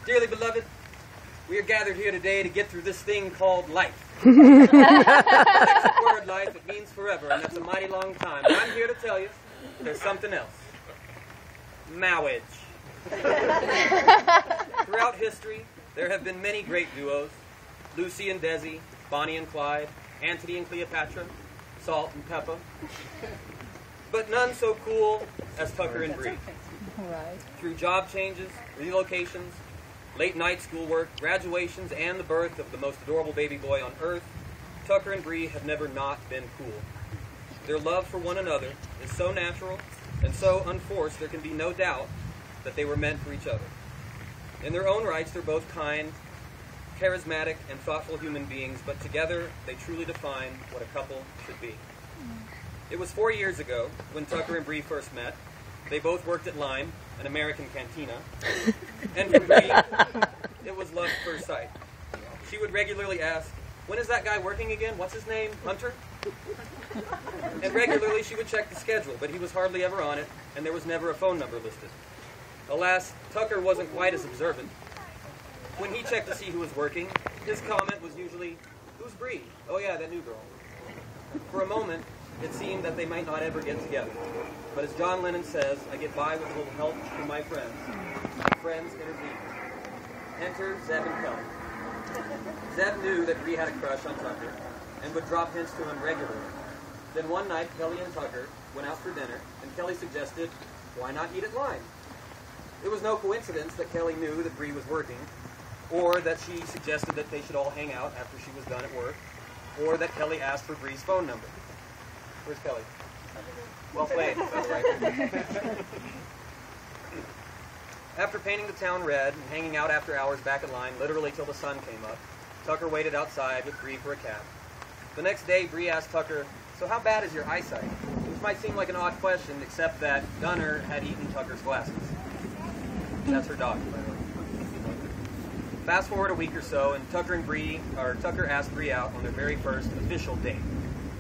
Dearly beloved, we are gathered here today to get through this thing called life. Next word life, it means forever, and that's a mighty long time. But I'm here to tell you there's something else. Marriage. Throughout history, there have been many great duos. Lucy and Desi, Bonnie and Clyde, Antony and Cleopatra, Salt and Pepper. But none so cool as Tucker and Brie. Right. Through job changes, relocations, late night schoolwork, graduations, and the birth of the most adorable baby boy on earth, Tucker and Brie have never not been cool. Their love for one another is so natural and so unforced there can be no doubt that they were meant for each other. In their own rights, they're both kind, charismatic, and thoughtful human beings, but together they truly define what a couple should be. It was 4 years ago when Tucker and Brie first met. They both worked at Lime, an American cantina, and for Brie, it was love at first sight. She would regularly ask, "When is that guy working again? What's his name? Hunter?" And regularly she would check the schedule, but he was hardly ever on it, and there was never a phone number listed. Alas, Tucker wasn't quite as observant. When he checked to see who was working, his comment was usually, "Who's Brie? Oh yeah, that new girl." For a moment, it seemed that they might not ever get together. But as John Lennon says, I get by with a little help from my friends. Friends intervene. Enter Zeb and Kelly. Zeb knew that Brie had a crush on Tucker and would drop hints to him regularly. Then one night, Kelly and Tucker went out for dinner, and Kelly suggested, why not eat at Lime? It was no coincidence that Kelly knew that Brie was working, or that she suggested that they should all hang out after she was done at work, or that Kelly asked for Brie's phone number. Where's Kelly? Well played, by the way. After painting the town red and hanging out after hours back at Lime, literally till the sun came up, Tucker waited outside with Brie for a cab. The next day, Brie asked Tucker, "So how bad is your eyesight?" Which might seem like an odd question, except that Gunner had eaten Tucker's glasses. That's her dog, by the way. Fast forward a week or so, and Tucker asked Brie out on their very first official date.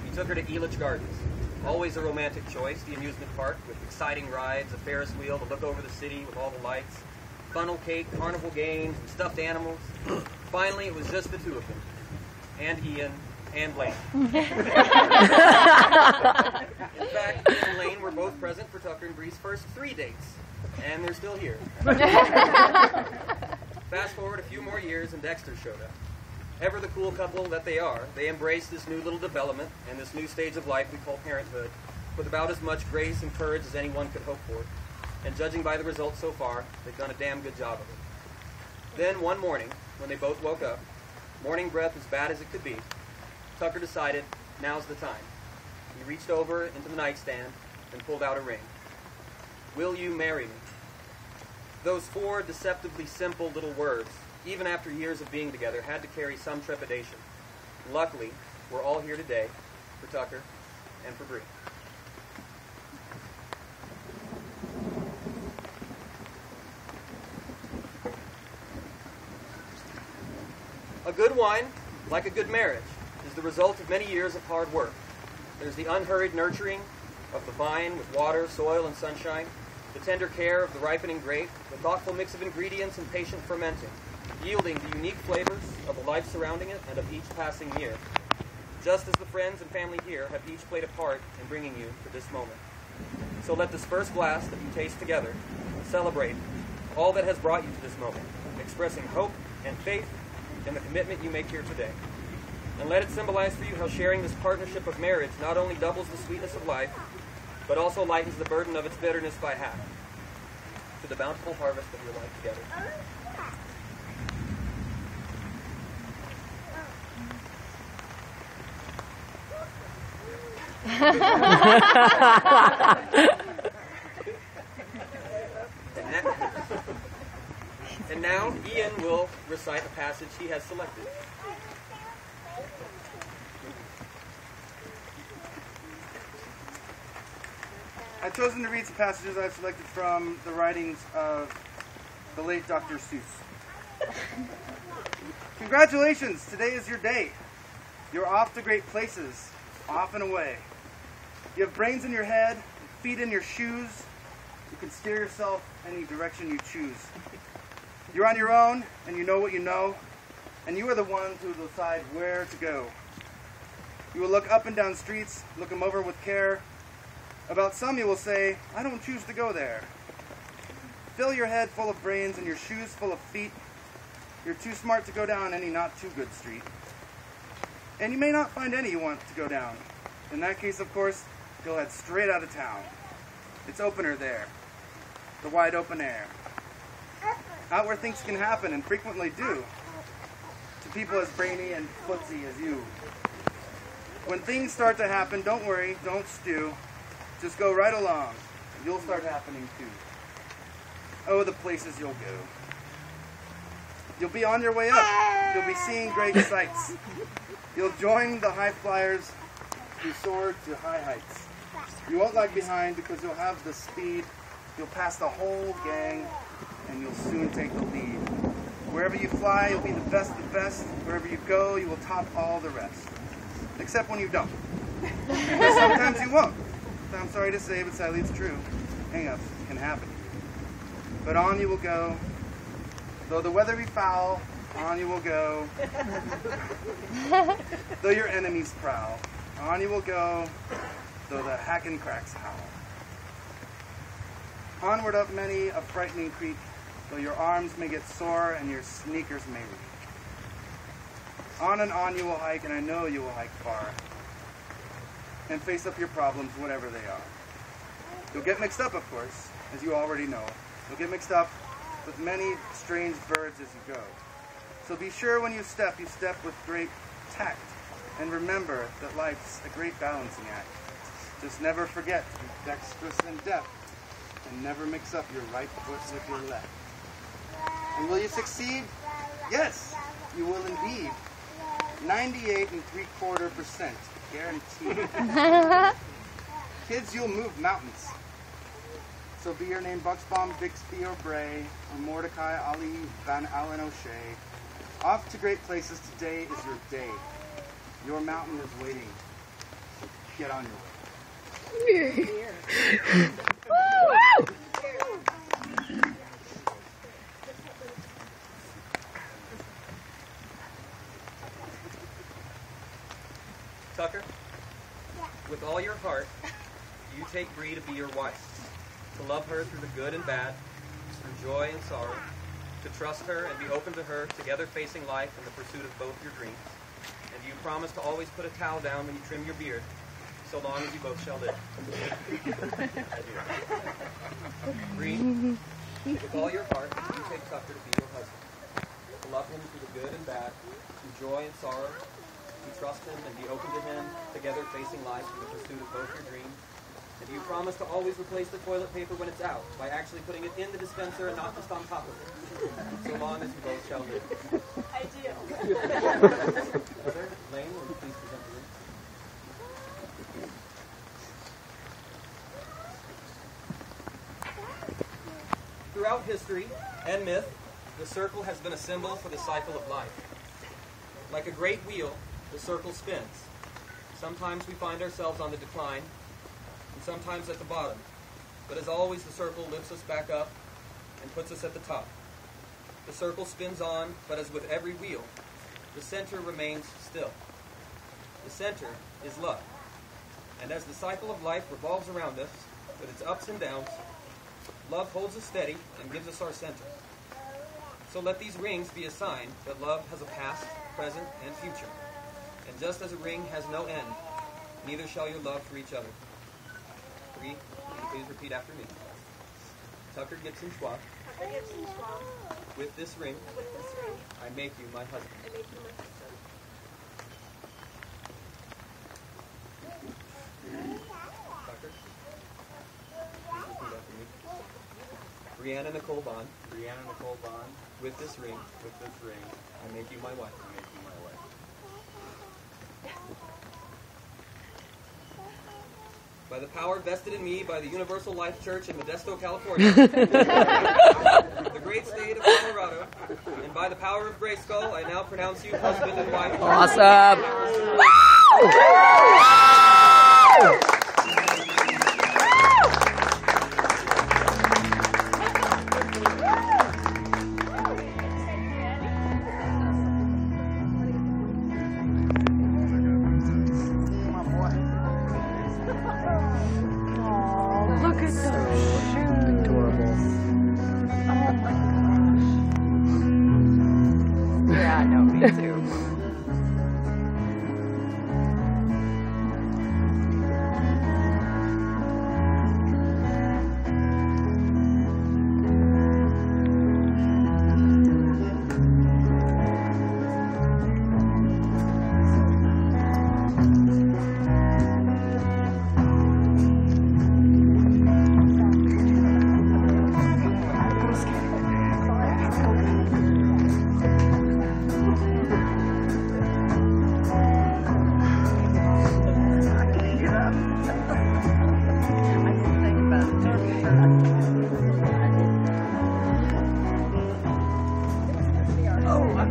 He took her to Elitch Gardens. Always a romantic choice, the amusement park with exciting rides, a Ferris wheel to look over the city with all the lights, funnel cake, carnival games, and stuffed animals. Finally, it was just the two of them, and Ian, and Lane. In fact, Ian and Lane were both present for Tucker and Brie's first 3 dates, and they're still here. Fast forward a few more years, and Dexter showed up. Ever the cool couple that they are, they embraced this new little development and this new stage of life we call parenthood with about as much grace and courage as anyone could hope for. And judging by the results so far, they've done a damn good job of it. Then one morning, when they both woke up, morning breath as bad as it could be, Tucker decided, now's the time. He reached over into the nightstand and pulled out a ring. "Will you marry me?" Those 4 deceptively simple little words, even after years of being together, had to carry some trepidation. Luckily, we're all here today for Tucker and for Brie. A good wine, like a good marriage, is the result of many years of hard work. There's the unhurried nurturing of the vine with water, soil, and sunshine, the tender care of the ripening grape, the thoughtful mix of ingredients and patient fermenting, yielding the unique flavors of the life surrounding it and of each passing year, just as the friends and family here have each played a part in bringing you to this moment. So let this first glass that you taste together celebrate all that has brought you to this moment, expressing hope and faith in the commitment you make here today. And let it symbolize for you how sharing this partnership of marriage not only doubles the sweetness of life, but also lightens the burden of its bitterness by half. to the bountiful harvest of your life together. And now Ian will recite a passage he has selected. I've chosen to read some passages I've selected from the writings of the late Dr. Seuss. Congratulations! Today is your day. You're off to great places, off and away. You have brains in your head, feet in your shoes. You can steer yourself any direction you choose. You're on your own, and you know what you know, and you are the ones who will decide where to go. You will look up and down streets, look them over with care. About some you will say, I don't choose to go there. Fill your head full of brains and your shoes full of feet. You're too smart to go down any not too good street. And you may not find any you want to go down. In that case, of course, you'll head straight out of town. It's opener there, the wide open air. Out where things can happen and frequently do, to people as brainy and footsy as you. When things start to happen, don't worry, don't stew. Just go right along. You'll start happening too. Oh, the places you'll go. You'll be on your way up. You'll be seeing great sights. You'll join the high flyers who soar to high heights. You won't lag behind because you'll have the speed. You'll pass the whole gang, and you'll soon take the lead. Wherever you fly, you'll be the best of the best. Wherever you go, you will top all the rest. Except when you don't. Because sometimes you won't. I'm sorry to say, but sadly it's true. Hang-ups can happen. But on you will go. Though the weather be foul, on you will go. Though your enemies prowl, on you will go. Though the hack and cracks howl. Onward up many a frightening creek, though your arms may get sore and your sneakers may leak. On and on you will hike, and I know you will hike far, and face up your problems, whatever they are. You'll get mixed up, of course, as you already know. You'll get mixed up with many strange birds as you go. So be sure when you step with great tact, and remember that life's a great balancing act. Just never forget to be dexterous and deft, and never mix up your right foot with your left. And will you succeed? Yes, you will indeed. 98.75% guaranteed. Kids, you'll move mountains. So be your name Buxbaum, Bixby, or Bray, or Mordecai, Ali, Van Allen, O'Shea. Off to great places, today is your day. Your mountain is waiting. So get on your way. Tucker, with all your heart, you take Brie to be your wife, to love her through the good and bad, through joy and sorrow, to trust her and be open to her, together facing life in the pursuit of both your dreams. And you promise to always put a towel down when you trim your beard, so long as you both shall live. I do. Brie, with all your heart, you take Tucker to be your husband, to love him through the good and bad, through joy and sorrow, to trust him and be open to him, together facing life in the pursuit of both your dreams. And do you promise to always replace the toilet paper when it's out, by actually putting it in the dispenser and not just on top of it, so long as you both shall live? I do. Brother, Lane, will you please present the ring? Throughout history and myth, the circle has been a symbol for the cycle of life. Like a great wheel, the circle spins. Sometimes we find ourselves on the decline, and sometimes at the bottom. But as always, the circle lifts us back up and puts us at the top. The circle spins on, but as with every wheel, the center remains still. The center is love. And as the cycle of life revolves around us, with its ups and downs, love holds us steady and gives us our center. So let these rings be a sign that love has a past, present, and future. And just as a ring has no end, neither shall your love for each other. Brie, will you please repeat after me? Tucker Gibson Schwab, with this ring, I make you my husband. Tucker, please repeat after me. Brianna Nicole Bond, with this ring, I make you my wife. By the power vested in me by the Universal Life Church in Modesto, California, the great state of Colorado, and by the power of Grayskull, I now pronounce you husband and wife. Awesome! Look at those shoes. Adorable. Oh my gosh. Yeah, no, me too. Oh, I'm